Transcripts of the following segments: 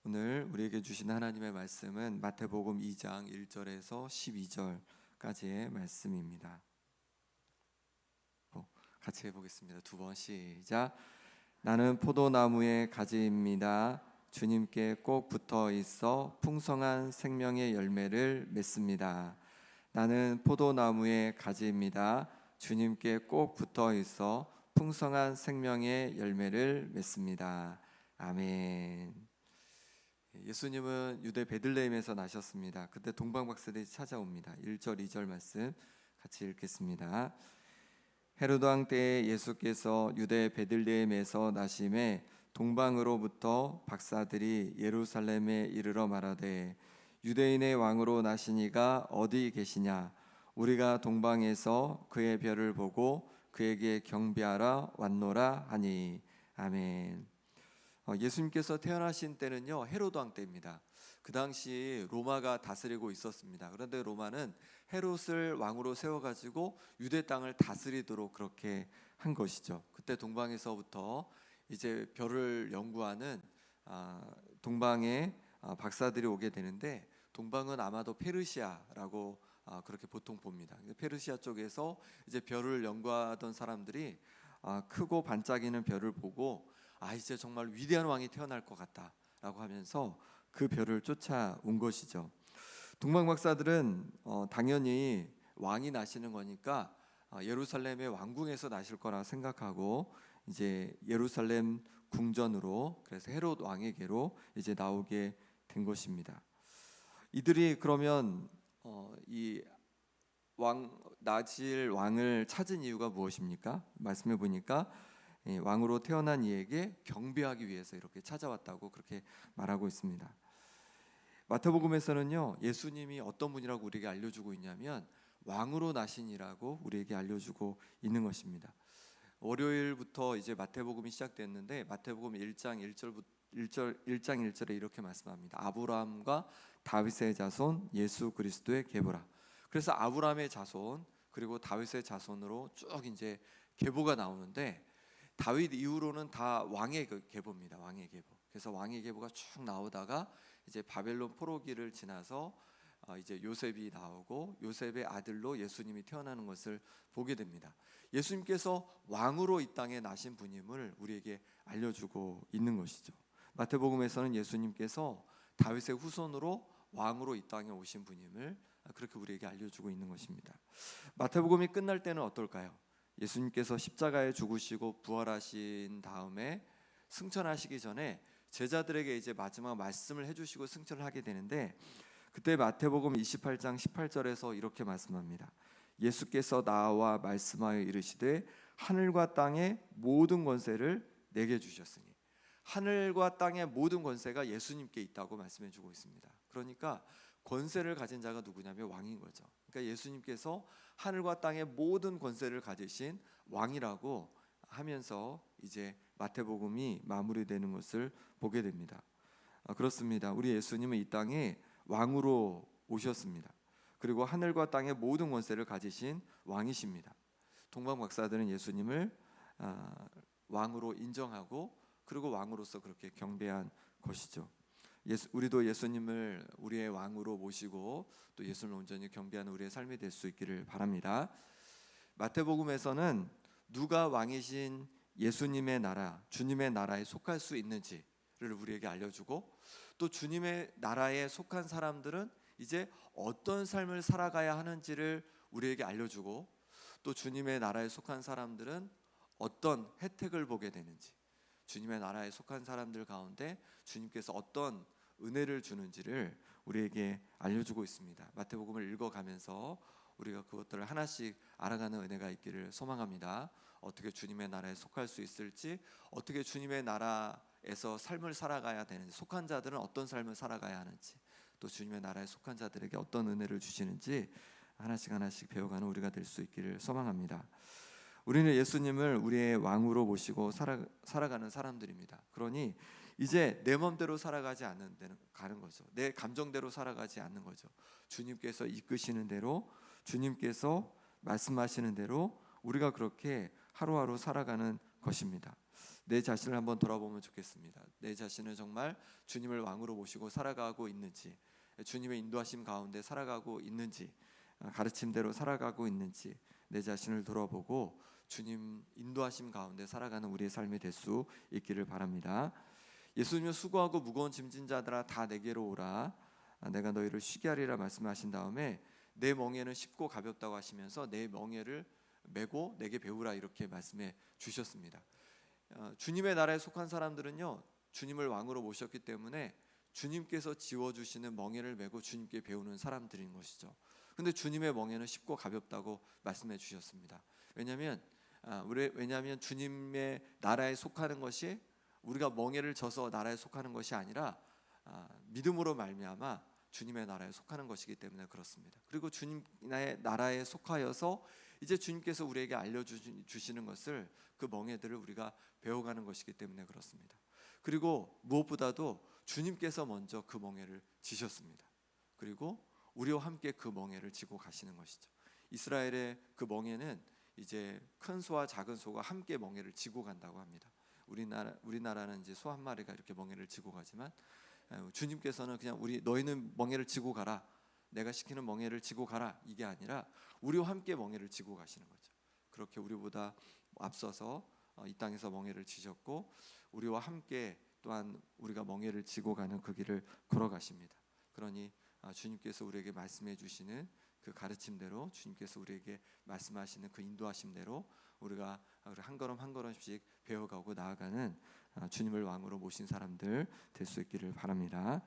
오늘 우리에게 주신 하나님의 말씀은 마태복음 2장 1절에서 12절까지의 말씀입니다. 같이 해보겠습니다. 두 번 시작. 나는 포도나무의 가지입니다. 주님께 꼭 붙어 있어 풍성한 생명의 열매를 맺습니다. 나는 포도나무의 가지입니다. 주님께 꼭 붙어 있어 풍성한 생명의 열매를 맺습니다. 아멘. 예수님은 유대 베들레헴에서 나셨습니다. 그때 동방박사들이 찾아옵니다. 1절 2절 말씀 같이 읽겠습니다. 헤로드 왕 때에 예수께서 유대 베들레헴에서 나심에 동방으로부터 박사들이 예루살렘에 이르러 말하되 유대인의 왕으로 나시니가 어디 계시냐? 우리가 동방에서 그의 별을 보고 그에게 경배하러 왔노라 하니. 아멘. 예수님께서 태어나신 때는요, 헤로드 왕 때입니다. 그 당시 로마가 다스리고 있었습니다. 그런데 로마는 헤롯을 왕으로 세워가지고 유대 땅을 다스리도록 그렇게 한 것이죠. 그때 동방에서부터 이제 별을 연구하는 동방의 박사들이 오게 되는데, 동방은 아마도 페르시아라고 그렇게 보통 봅니다. 페르시아 쪽에서 이제 별을 연구하던 사람들이 크고 반짝이는 별을 보고 이제 정말 위대한 왕이 태어날 것 같다라고 하면서 그 별을 쫓아온 것이죠. 동방 박사들은 당연히 왕이 나시는 거니까 예루살렘의 왕궁에서 나실 거라 생각하고 이제 예루살렘 궁전으로, 그래서 헤롯 왕에게로 이제 나오게 된 것입니다. 이들이 그러면 이 나실 왕을 찾은 이유가 무엇입니까? 말씀해 보니까 왕으로 태어난 이에게 경배하기 위해서 이렇게 찾아왔다고 그렇게 말하고 있습니다. 마태복음에서는요, 예수님이 어떤 분이라고 우리에게 알려주고 있냐면 왕으로 나신이라고 우리에게 알려주고 있는 것입니다. 월요일부터 이제 마태복음이 시작됐는데 마태복음 1장 1절에 이렇게 말씀합니다. 아브라함과 다윗의 자손 예수 그리스도의 계보라. 그래서 아브라함의 자손 그리고 다윗의 자손으로 쭉 이제 계보가 나오는데, 다윗 이후로는 다 왕의 계보입니다. 왕의 계보. 그래서 왕의 계보가 쭉 나오다가 이제 바벨론 포로기를 지나서 이제 요셉이 나오고 요셉의 아들로 예수님이 태어나는 것을 보게 됩니다. 예수님께서 왕으로 이 땅에 나신 분임을 우리에게 알려주고 있는 것이죠. 마태복음에서는 예수님께서 다윗의 후손으로 왕으로 이 땅에 오신 분임을 그렇게 우리에게 알려주고 있는 것입니다. 마태복음이 끝날 때는 어떨까요? 예수님께서 십자가에 죽으시고 부활하신 다음에 승천하시기 전에 제자들에게 이제 마지막 말씀을 해주시고 승천을 하게 되는데, 그때 마태복음 28장 18절에서 이렇게 말씀합니다. 예수께서 나와 말씀하여 이르시되 하늘과 땅의 모든 권세를 내게 주셨으니. 하늘과 땅의 모든 권세가 예수님께 있다고 말씀해 주고 있습니다. 그러니까 권세를 가진 자가 누구냐면 왕인 거죠. 그러니까 예수님께서 하늘과 땅의 모든 권세를 가지신 왕이라고 하면서 이제 마태복음이 마무리되는 것을 보게 됩니다. 그렇습니다. 우리 예수님은 이 땅에 왕으로 오셨습니다. 그리고 하늘과 땅의 모든 권세를 가지신 왕이십니다. 동방 박사들은 예수님을 왕으로 인정하고 그리고 왕으로서 그렇게 경배한 것이죠. 우리도 예수님을 우리의 왕으로 모시고 또 예수님을 온전히 경배하는 우리의 삶이 될 수 있기를 바랍니다. 마태복음에서는 누가 왕이신 예수님의 나라, 주님의 나라에 속할 수 있는지를 우리에게 알려주고, 또 주님의 나라에 속한 사람들은 이제 어떤 삶을 살아가야 하는지를 우리에게 알려주고, 또 주님의 나라에 속한 사람들은 어떤 혜택을 보게 되는지, 주님의 나라에 속한 사람들 가운데 주님께서 어떤 은혜를 주는지를 우리에게 알려주고 있습니다. 마태복음을 읽어가면서 우리가 그것들을 하나씩 알아가는 은혜가 있기를 소망합니다. 어떻게 주님의 나라에 속할 수 있을지, 어떻게 주님의 나라에서 삶을 살아가야 되는지, 속한 자들은 어떤 삶을 살아가야 하는지, 또 주님의 나라에 속한 자들에게 어떤 은혜를 주시는지 하나씩 배워가는 우리가 될 수 있기를 소망합니다. 우리는 예수님을 우리의 왕으로 모시고 살아가는 사람들입니다. 그러니 이제 내 마음대로 살아가지 않는 데는 가는 거죠. 내 감정대로 살아가지 않는 거죠. 주님께서 이끄시는 대로, 주님께서 말씀하시는 대로 우리가 그렇게 하루하루 살아가는 것입니다. 내 자신을 한번 돌아보면 좋겠습니다. 내 자신은 정말 주님을 왕으로 모시고 살아가고 있는지, 주님의 인도하심 가운데 살아가고 있는지, 가르침대로 살아가고 있는지 내 자신을 돌아보고 주님 인도하심 가운데 살아가는 우리의 삶이 될 수 있기를 바랍니다. 예수님은 수고하고 무거운 짐진 자들아 다 내게로 오라, 내가 너희를 쉬게 하리라 말씀하신 다음에 내 멍에는 쉽고 가볍다고 하시면서 내 멍에를 메고 내게 배우라 이렇게 말씀해 주셨습니다. 주님의 나라에 속한 사람들은요, 주님을 왕으로 모셨기 때문에 주님께서 지워주시는 멍에를 메고 주님께 배우는 사람들인 것이죠. 근데 주님의 멍에는 쉽고 가볍다고 말씀해 주셨습니다. 왜냐하면 주님의 나라에 속하는 것이 우리가 멍에를 져서 나라에 속하는 것이 아니라 믿음으로 말미암아 주님의 나라에 속하는 것이기 때문에 그렇습니다. 그리고 주님의 나라에 속하여서 이제 주님께서 우리에게 알려주시는 것을, 그 멍에들을 우리가 배워가는 것이기 때문에 그렇습니다. 그리고 무엇보다도 주님께서 먼저 그 멍에를 지셨습니다. 그리고 우리와 함께 그 멍에를 지고 가시는 것이죠. 이스라엘의 그 멍에는 이제 큰 소와 작은 소가 함께 멍에를 지고 간다고 합니다. 우리나라는 이제 소 한 마리가 이렇게 멍에를 지고 가지만 주님께서는 그냥 너희는 멍에를 지고 가라, 내가 시키는 멍에를 지고 가라, 이게 아니라 우리와 함께 멍에를 지고 가시는 거죠. 그렇게 우리보다 앞서서 이 땅에서 멍에를 지셨고 우리와 함께 또한 우리가 멍에를 지고 가는 그 길을 걸어가십니다. 그러니 주님께서 우리에게 말씀해 주시는 그 가르침대로, 주님께서 우리에게 말씀하시는 그 인도하심대로 우리가 한 걸음 한 걸음씩 배워가고 나아가는 주님을 왕으로 모신 사람들 될 수 있기를 바랍니다.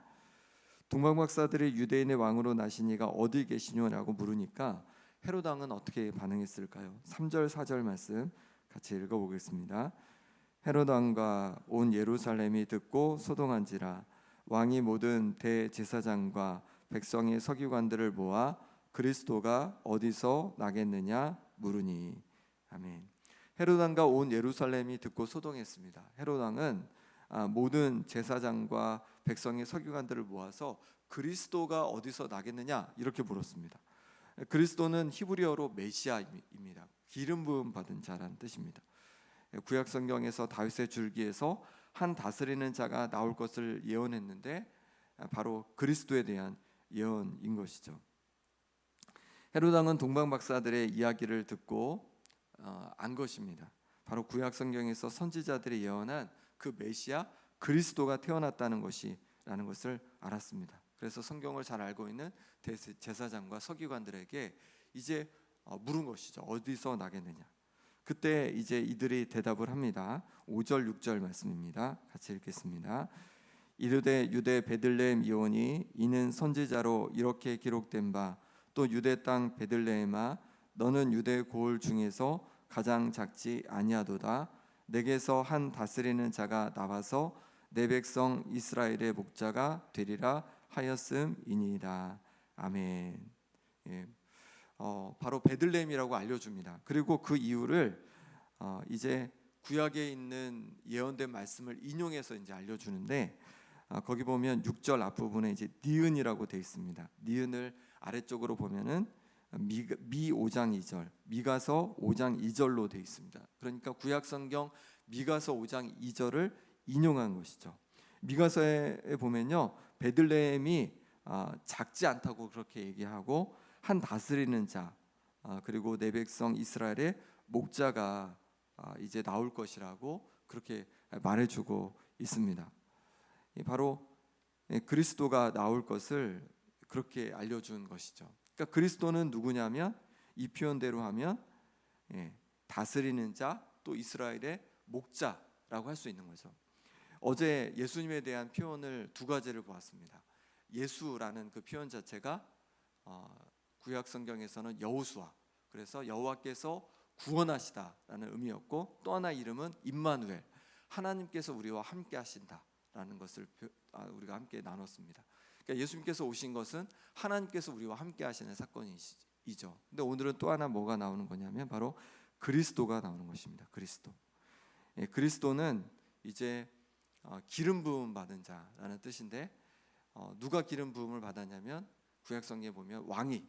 동방박사들이 유대인의 왕으로 나신 이가 어디 계시냐고 물으니까 헤롯 왕은 어떻게 반응했을까요? 3절 4절 말씀 같이 읽어보겠습니다. 헤롯 왕과 온 예루살렘이 듣고 소동한지라 왕이 모든 대제사장과 백성의 서기관들을 모아 그리스도가 어디서 나겠느냐 물으니. 아멘. 헤롯 왕과 온 예루살렘이 듣고 소동했습니다. 헤롯 왕은 모든 제사장과 백성의 서기관들을 모아서 그리스도가 어디서 나겠느냐 이렇게 물었습니다. 그리스도는 히브리어로 메시아입니다. 기름 부음 받은 자라는 뜻입니다. 구약 성경에서 다윗의 줄기에서 한 다스리는 자가 나올 것을 예언했는데 바로 그리스도에 대한 예언인 것이죠. 헤롯 왕은 동방 박사들의 이야기를 듣고 안 것입니다. 바로 구약 성경에서 선지자들이 예언한 그 메시아 그리스도가 태어났다는 것이라는 것을 알았습니다. 그래서 성경을 잘 알고 있는 제사장과 서기관들에게 이제 물은 것이죠. 어디서 나겠느냐. 그때 이제 이들이 대답을 합니다. 5절 6절 말씀입니다. 같이 읽겠습니다. 이르되 유대 베들레헴 이오니 이는 선지자로 이렇게 기록된 바, 또 유대 땅 베들레헴아 너는 유대 고을 중에서 가장 작지 아니하도다. 내게서 한 다스리는 자가 나와서 내 백성 이스라엘의 목자가 되리라 하였음이니이다. 아멘. 예. 바로 베들레헴이라고 알려줍니다. 그리고 그 이유를 이제 구약에 있는 예언된 말씀을 인용해서 이제 알려주는데 거기 보면 6절 앞부분에 이제 니은이라고 되어 있습니다. 니은을 아래쪽으로 보면은 미 5장 2절, 미가서 5장 2절로 되어 있습니다. 그러니까 구약 성경 미가서 5장 2절을 인용한 것이죠. 미가서에 보면요, 베들레헴이 작지 않다고 그렇게 얘기하고 한 다스리는 자, 그리고 내 백성 이스라엘의 목자가 이제 나올 것이라고 그렇게 말해주고 있습니다. 바로 그리스도가 나올 것을 그렇게 알려준 것이죠. 그러니까 그리스도는 누구냐면 이 표현대로 하면 다스리는 자, 또 이스라엘의 목자라고 할 수 있는 거죠. 어제 예수님에 대한 표현을 두 가지를 보았습니다. 예수라는 그 표현 자체가 구약 성경에서는 여호수아, 그래서 여호와께서 구원하시다라는 의미였고, 또 하나 이름은 임마누엘, 하나님께서 우리와 함께 하신다라는 것을 우리가 함께 나눴습니다. 그러니까 예수님께서 오신 것은 하나님께서 우리와 함께 하시는 사건이죠. 근데 오늘은 또 하나 뭐가 나오는 거냐면 바로 그리스도가 나오는 것입니다. 그리스도. 그리스도는 이제 기름 부음 받은 자라는 뜻인데 누가 기름 부음을 받았냐면 구약 성경에 보면 왕이,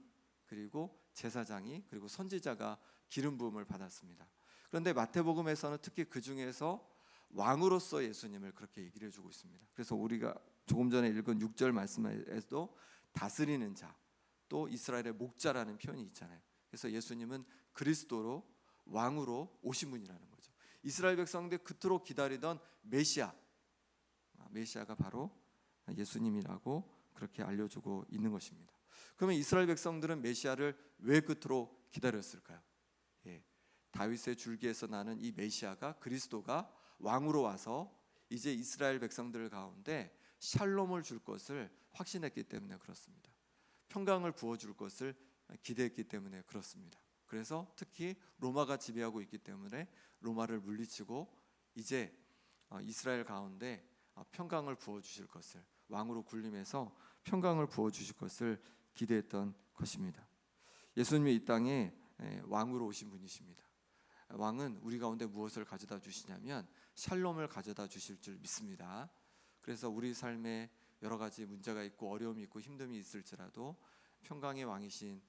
그리고 제사장이, 그리고 선지자가 기름 부음을 받았습니다. 그런데 마태복음에서는 특히 그 중에서 왕으로서 예수님을 그렇게 얘기를 해주고 있습니다. 그래서 우리가 조금 전에 읽은 6절 말씀에도 다스리는 자, 또 이스라엘의 목자라는 표현이 있잖아요. 그래서 예수님은 그리스도로 왕으로 오신 분이라는 거죠. 이스라엘 백성들 그토록 기다리던 메시아가 바로 예수님이라고 그렇게 알려주고 있는 것입니다. 그러면 이스라엘 백성들은 메시아를 왜 그토록 기다렸을까요? 다윗의 줄기에서 나는 이 메시아가, 그리스도가 왕으로 와서 이제 이스라엘 백성들 가운데 샬롬을 줄 것을 확신했기 때문에 그렇습니다. 평강을 부어줄 것을 기대했기 때문에 그렇습니다. 그래서 특히 로마가 지배하고 있기 때문에 로마를 물리치고 이제 이스라엘 가운데 평강을 부어주실 것을, 왕으로 군림해서 평강을 부어주실 것을 기대했던 것입니다. 예수님이 이 땅에 왕으로 오신 분이십니다. 왕은 우리 가운데 무엇을 가져다 주시냐면 샬롬을 가져다 주실 줄 믿습니다. 그래서 우리 삶에 여러 가지 문제가 있고 어려움이 있고 힘듦이 있을지라도 평강의 왕이신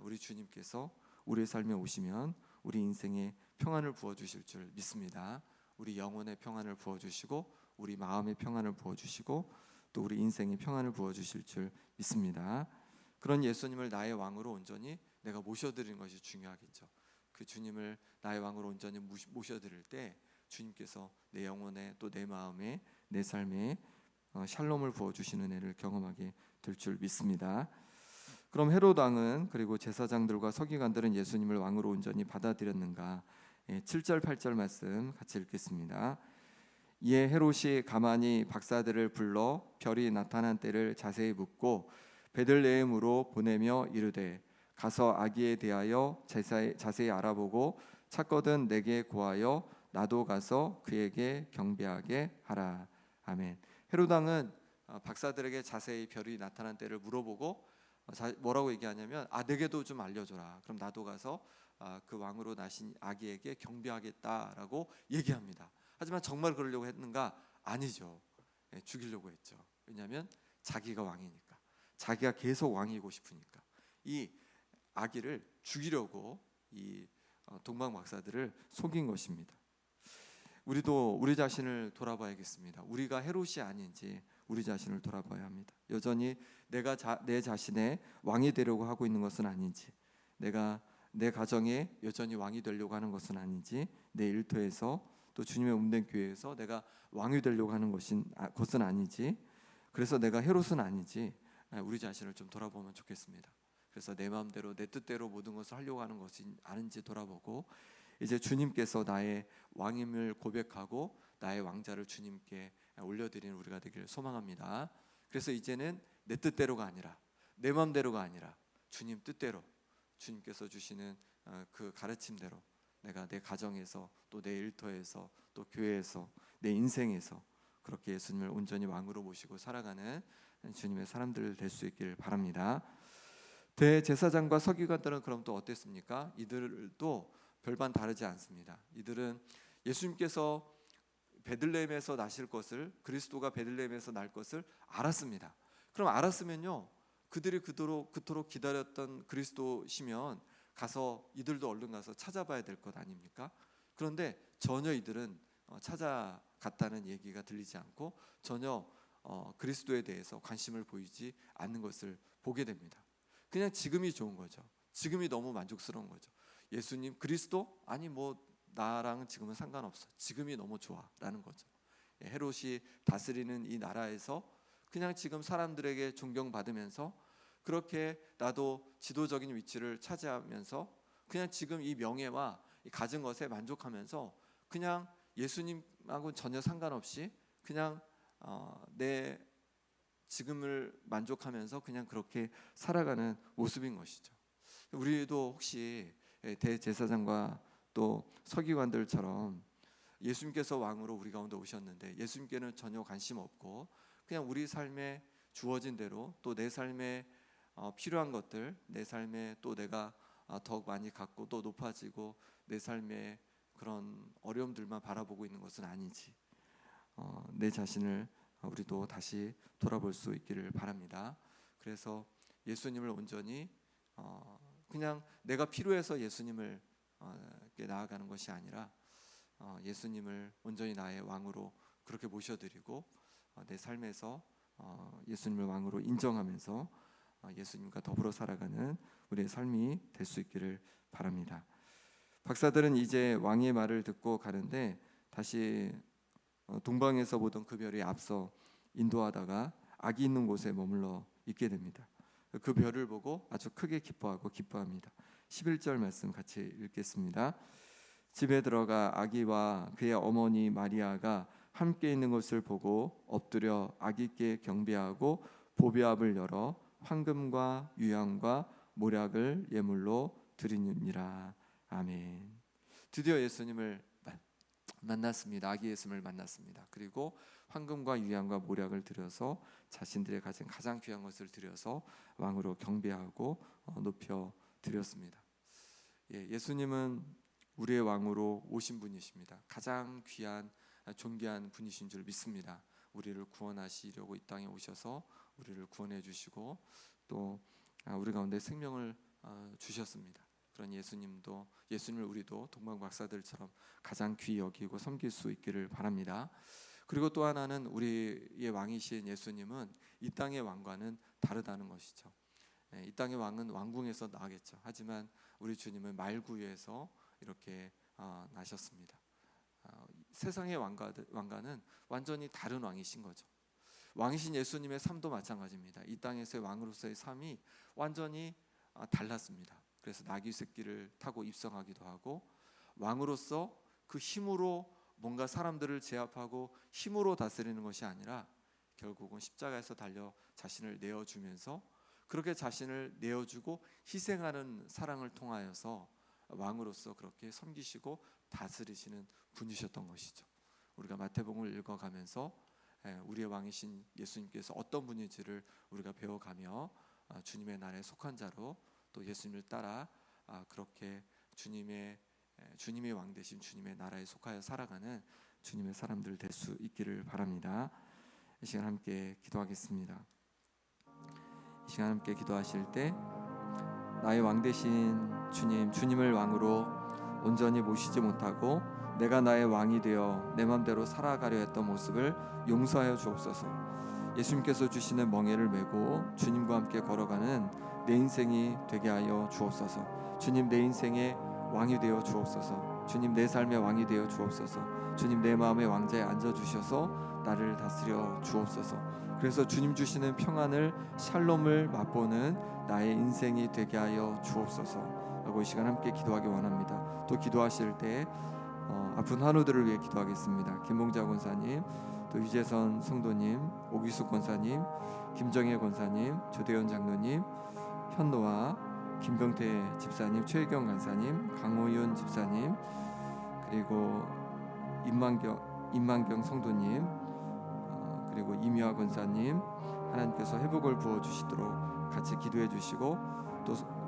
우리 주님께서 우리의 삶에 오시면 우리 인생에 평안을 부어주실 줄 믿습니다. 우리 영혼의 평안을 부어주시고 우리 마음의 평안을 부어주시고 또 우리 인생에 평안을 부어주실 줄 믿습니다. 그런 예수님을 나의 왕으로 온전히 내가 모셔드리는 것이 중요하겠죠. 그 주님을 나의 왕으로 온전히 모셔드릴 때 주님께서 내 영혼에 또 내 마음에 내 삶에 샬롬을 부어주시는 은혜를 경험하게 될 줄 믿습니다. 그럼 헤롯 왕은 그리고 제사장들과 서기관들은 예수님을 왕으로 온전히 받아들였는가? 7절 8절 말씀 같이 읽겠습니다. 이에 헤롯이 가만히 박사들을 불러 별이 나타난 때를 자세히 묻고 베들레헴으로 보내며 이르되 가서 아기에 대하여 자세히 알아보고 찾거든 내게 고하여 나도 가서 그에게 경배하게 하라. 아멘. 헤롯 왕은 박사들에게 자세히 별이 나타난 때를 물어보고 뭐라고 얘기하냐면 내게도 좀 알려줘라. 그럼 나도 가서 그 왕으로 나신 아기에게 경배하겠다라고 얘기합니다. 하지만 정말 그러려고 했는가? 아니죠. 죽이려고 했죠. 왜냐하면 자기가 왕이니까, 자기가 계속 왕이고 싶으니까 이 아기를 죽이려고 이 동방 박사들을 속인 것입니다. 우리도 우리 자신을 돌아봐야겠습니다. 우리가 헤롯이 아닌지 우리 자신을 돌아봐야 합니다. 여전히 내가 내 자신의 왕이 되려고 하고 있는 것은 아닌지, 내가 내 가정에 여전히 왕이 되려고 하는 것은 아닌지, 내 일터에서 또 주님의 몸된 교회에서 내가 왕이 되려고 하는 것은 아닌지, 그래서 내가 헤롯은 아닌지 우리 자신을 좀 돌아보면 좋겠습니다. 그래서 내 마음대로 내 뜻대로 모든 것을 하려고 하는 것이 아닌지 돌아보고 이제 주님께서 나의 왕임을 고백하고 나의 왕자를 주님께 올려드리는 우리가 되기를 소망합니다. 그래서 이제는 내 뜻대로가 아니라 내 마음대로가 아니라 주님 뜻대로, 주님께서 주시는 그 가르침대로 내가 내 가정에서 또 내 일터에서 또 교회에서 내 인생에서 그렇게 예수님을 온전히 왕으로 모시고 살아가는 주님의 사람들 될 수 있기를 바랍니다. 대제사장과 서기관들은 그럼 또 어땠습니까? 이들도 별반 다르지 않습니다. 이들은 예수님께서 베들레헴에서 나실 것을, 그리스도가 베들레헴에서 날 것을 알았습니다. 그럼 알았으면요, 그들이 그토록 기다렸던 그리스도시면 가서 이들도 얼른 가서 찾아봐야 될 것 아닙니까? 그런데 전혀 이들은 찾아갔다는 얘기가 들리지 않고 전혀 그리스도에 대해서 관심을 보이지 않는 것을 보게 됩니다. 그냥 지금이 좋은 거죠. 지금이 너무 만족스러운 거죠. 예수님, 그리스도? 아니 뭐 나랑은 지금은 상관없어. 지금이 너무 좋아라는 거죠. 헤롯이 다스리는 이 나라에서 그냥 지금 사람들에게 존경받으면서 그렇게 나도 지도적인 위치를 차지하면서 그냥 지금 이 명예와 이 가진 것에 만족하면서 그냥 예수님하고는 전혀 상관없이 그냥 내 지금을 만족하면서 그냥 그렇게 살아가는 모습인 것이죠. 우리도 혹시 대제사장과 또 서기관들처럼 예수님께서 왕으로 우리 가운데 오셨는데 예수님께는 전혀 관심 없고 그냥 우리 삶에 주어진 대로 또 내 삶에 필요한 것들, 내 삶에 또 내가 더욱 많이 갖고 또 높아지고 내 삶에 그런 어려움들만 바라보고 있는 것은 아니지, 내 자신을 우리도 다시 돌아볼 수 있기를 바랍니다. 그래서 예수님을 온전히 그냥 내가 필요해서 예수님을 나아가는 것이 아니라 예수님을 온전히 나의 왕으로 그렇게 모셔드리고 내 삶에서 예수님을 왕으로 인정하면서 예수님과 더불어 살아가는 우리의 삶이 될 수 있기를 바랍니다. 박사들은 이제 왕의 말을 듣고 가는데 다시 동방에서 보던 그 별이 앞서 인도하다가 악이 있는 곳에 머물러 있게 됩니다. 그 별을 보고 아주 크게 기뻐합니다. 11절 말씀 같이 읽겠습니다. 집에 들어가 아기와 그의 어머니 마리아가 함께 있는 것을 보고 엎드려 아기께 경배하고 보배압을 열어 황금과 유향과 모략을 예물로 드리느니라. 아멘. 드디어 예수님을 만났습니다. 아기 예수님을 만났습니다. 그리고 황금과 유향과 모략을 드려서 자신들의 가진 가장 귀한 것을 드려서 왕으로 경배하고 높여 드렸습니다. 예수님은 우리의 왕으로 오신 분이십니다. 가장 귀한 존귀한 분이신 줄 믿습니다. 우리를 구원하시려고 이 땅에 오셔서 우리를 구원해 주시고 또 우리 가운데 생명을 주셨습니다. 그런 예수님을 우리도 동방 박사들처럼 가장 귀히 여기고 섬길 수 있기를 바랍니다. 그리고 또 하나는 우리의 왕이신 예수님은 이 땅의 왕과는 다르다는 것이죠. 이 땅의 왕은 왕궁에서 나겠죠. 하지만 우리 주님은 말구유에서 이렇게 나셨습니다. 세상의 왕과는 완전히 다른 왕이신 거죠. 왕이신 예수님의 삶도 마찬가지입니다. 이 땅에서의 왕으로서의 삶이 완전히 달랐습니다. 그래서 나귀 새끼를 타고 입성하기도 하고 왕으로서 그 힘으로 뭔가 사람들을 제압하고 힘으로 다스리는 것이 아니라 결국은 십자가에서 달려 자신을 내어주면서 그렇게 자신을 내어주고 희생하는 사랑을 통하여서 왕으로서 그렇게 섬기시고 다스리시는 분이셨던 것이죠. 우리가 마태복음을 읽어가면서 우리의 왕이신 예수님께서 어떤 분인지를 우리가 배워가며 주님의 나라에 속한 자로 또 예수님을 따라 그렇게 주님의 왕 되신 주님의 나라에 속하여 살아가는 주님의 사람들 될 수 있기를 바랍니다. 이 시간 함께 기도하겠습니다. 이 시간 함께 기도하실 때 나의 왕 되신 주님을 왕으로 온전히 모시지 못하고 내가 나의 왕이 되어 내 맘대로 살아가려 했던 모습을 용서하여 주옵소서. 예수님께서 주시는 멍에를 메고 주님과 함께 걸어가는 내 인생이 되게 하여 주옵소서. 주님, 내 인생의 왕이 되어 주옵소서. 주님, 내 삶의 왕이 되어 주옵소서. 주님, 내 마음의 왕자에 앉아주셔서 나를 다스려 주옵소서. 그래서 주님 주시는 평안을 샬롬을 맛보는 나의 인생이 되게 하여 주옵소서 라고 이 시간 함께 기도하기 원합니다. 또 기도하실 때 아픈 환우들을 위해 기도하겠습니다. 김봉자 권사님, 또 유재선 성도님, 오기숙 권사님, 김정혜 권사님, 조대현 장로님, 현노아, 김병태 집사님, 최혜경 간사님, 강호윤 집사님, 그리고 임만경 성도님, 그리고 이미화 권사님, 하나님께서 회복을 부어주시도록 같이 기도해 주시고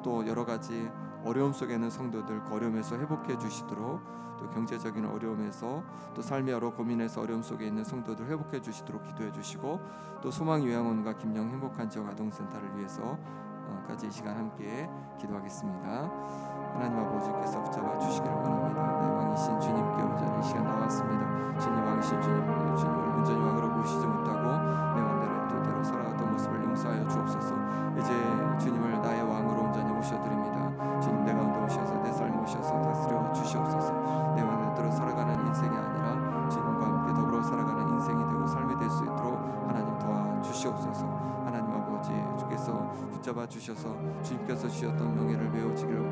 또 여러 가지 어려움 속에 있는 성도들 그 어려움에서 회복해 주시도록, 또 경제적인 어려움에서 또 삶의 여러 고민에서 어려움 속에 있는 성도들 회복해 주시도록 기도해 주시고, 또 소망요양원과 김영 행복한 지역 아동센터를 위해서 까지 이 시간 함께 기도하겠습니다. 하나님 아버지께서 붙잡아 주시기를 원합니다. 내 왕이신 주님께 온전히 이 시간 나왔습니다. 주님 왕이신 주님을 온전히 왕으로 모시지 못하고 내 맘대로 뜻대로 살아갔던 모습을 용서하여 주옵소서. 이제 주님을 나의 왕으로 온전히 모셔드립니다. 주님, 내 가운데 오셔서 내 삶에 오셔서 다스려 주시옵소서. 내 맘대로 살아가는 인생이 아니라 주님과 함께 더불어 살아가는 인생이 되고 삶이 될 수 있도록 하나님 도와주시옵소서. 하나님 아버지, 주께서 붙잡아 주셔서 주님께서 주셨던 명예를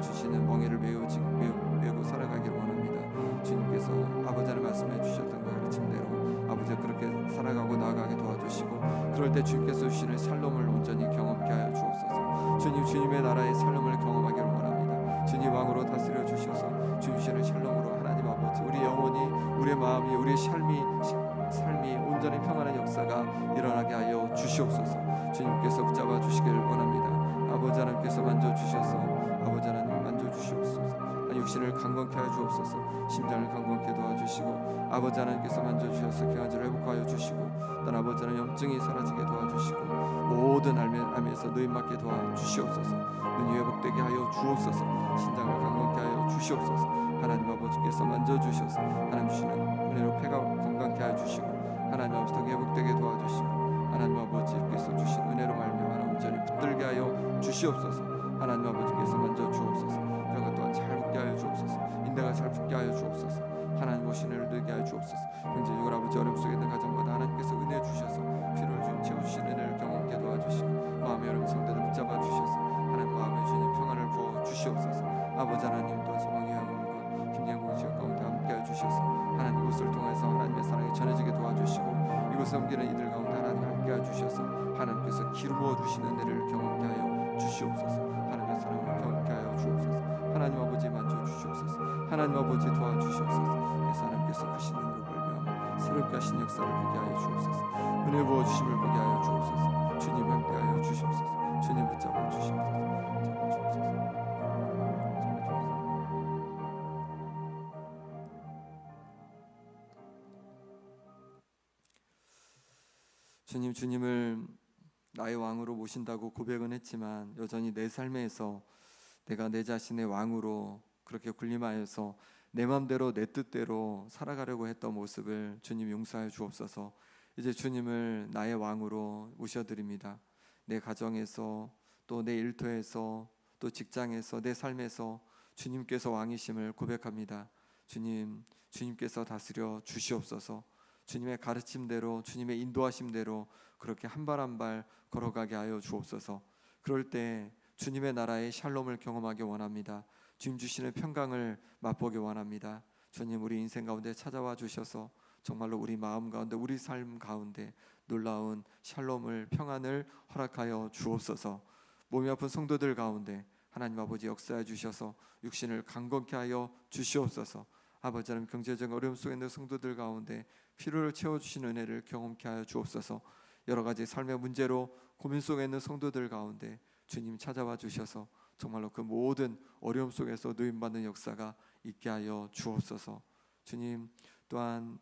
주시는 멍에를 메고 살아가기를 원합니다. 주님께서 아버지를 말씀해 주셨던 그 가르침대로 아버지 그렇게 살아가고 나아가게 도와주시고, 그럴 때 주님께서 주시는 샬롬을 온전히 경험케 하여 주옵소서. 주님의 나라의 샬롬을 경험하기를 원합니다. 주님 왕으로 다스려 주셔서 주시는 샬롬으로 하나님 아버지 우리 영혼이, 우리의 마음이, 우리의 삶이 온전히 평안한 역사가 일어나게 하여 주시옵소서. 주님께서 붙잡아 주시기를 원합니다. 아버지 하나님께서 만져주셔서 아버지 하나님 만져주시옵소서. 육신을 강건케 하여 주옵소서. 심장을 강건케 도와주시고, 아버지 하나님께서 만져주셔서 경화질을 회복하여 주시고, 또 아버지 하나님 염증이 사라지게 도와주시고, 모든 암에서 누임 맞게 도와주시옵소서. 눈이 회복되게 하여 주옵소서. 신장을 강건케 하여 주시옵소서. 하나님 아버지께서 만져주셔서 하나님 주시는 은혜로 폐가 건강케 하여 주시고 하나님 아버지 더 회복되게 도와주시고 하나님 아버지께서 주신 은혜로 말미암아 온전히 붙들게 하여 주시옵소서. 하나님 아버지께서 만져 주옵소서. 뼈가 또한 잘 붙게 하여 주옵소서. 인대가 잘 붙게 하여 주옵소서. 하나님 오신 은혜를 누리게 하여 주옵소서. 경제적으로 아버지 어려움 속에 있는 가정마다 하나님께서 은혜 주셔서 필요를 좀 채워주신 은혜를 경험케 도와주시고 마음의 여러분 성도를 붙잡아 주셔서 하나님 마음의 주님 평안을 부어 주시옵소서. 아버지 하나님 또 소망의 영혼과 김영국 지역 가운데 함께하여 주셔서 하나님 이곳을 통해서 하나님의 사랑이 전해지게 도와주시고 이곳 섬기는 이들 가운데 하나님 함께하여 주셔서 하나님께서 기름부어 주신 은혜를 경험케 하여 주시옵소서. 하나님의 사랑을 경험케 하여 주옵소서. 하나님 아버지 만져 주시옵소서. 하나님 아버지 도와주시옵소서. 그래서 하나님께서 크신 은혜로 말미암아 새롭게 하신 역사를 보게 하여 주옵소서. 은혜 부어 주심을 보게 하여 주옵소서. 주님 함께하여 주시옵소서. 주님 붙잡아 주시옵소서. 주님을 나의 왕으로 모신다고 고백은 했지만 여전히 내 삶에서 내가 내 자신의 왕으로 그렇게 군림하여서 내 맘대로 내 뜻대로 살아가려고 했던 모습을 주님 용서하여 주옵소서. 이제 주님을 나의 왕으로 모셔드립니다. 내 가정에서 또 내 일터에서 또 직장에서 내 삶에서 주님께서 왕이심을 고백합니다. 주님께서 다스려 주시옵소서. 주님의 가르침대로 주님의 인도하심대로 그렇게 한 발 한 발 걸어가게 하여 주옵소서. 그럴 때 주님의 나라의 샬롬을 경험하기 원합니다. 주님 주시는 평강을 맛보기 원합니다. 주님 우리 인생 가운데 찾아와 주셔서 정말로 우리 마음 가운데 우리 삶 가운데 놀라운 샬롬을 평안을 허락하여 주옵소서. 몸이 아픈 성도들 가운데 하나님 아버지 역사해 주셔서 육신을 강건케 하여 주시옵소서. 아버지 하나님 경제적 어려움 속에 있는 성도들 가운데 필요를 채워주신 은혜를 경험케 하여 주옵소서. 여러 가지 삶의 문제로 고민 속에 있는 성도들 가운데 주님 찾아와 주셔서 정말로 그 모든 어려움 속에서 누임받는 역사가 있게 하여 주옵소서. 주님 또한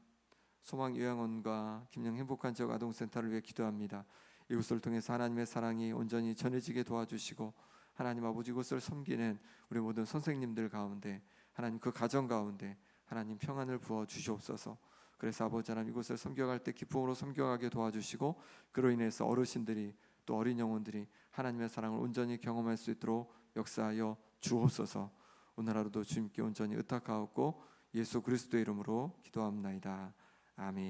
소망요양원과 김영 행복한 지역 아동센터를 위해 기도합니다. 이곳을 통해서 하나님의 사랑이 온전히 전해지게 도와주시고 하나님 아버지 이곳을 섬기는 우리 모든 선생님들 가운데 하나님 그 가정 가운데 하나님 평안을 부어 주시옵소서. 그래서 아버지 하나님 이곳을 섬겨갈 때 기쁨으로 섬겨가게 도와주시고 그로 인해서 어르신들이 또 어린 영혼들이 하나님의 사랑을 온전히 경험할 수 있도록 역사하여 주옵소서. 오늘 하루도 주님께 온전히 의탁하옵고 예수 그리스도의 이름으로 기도합나이다. 아멘.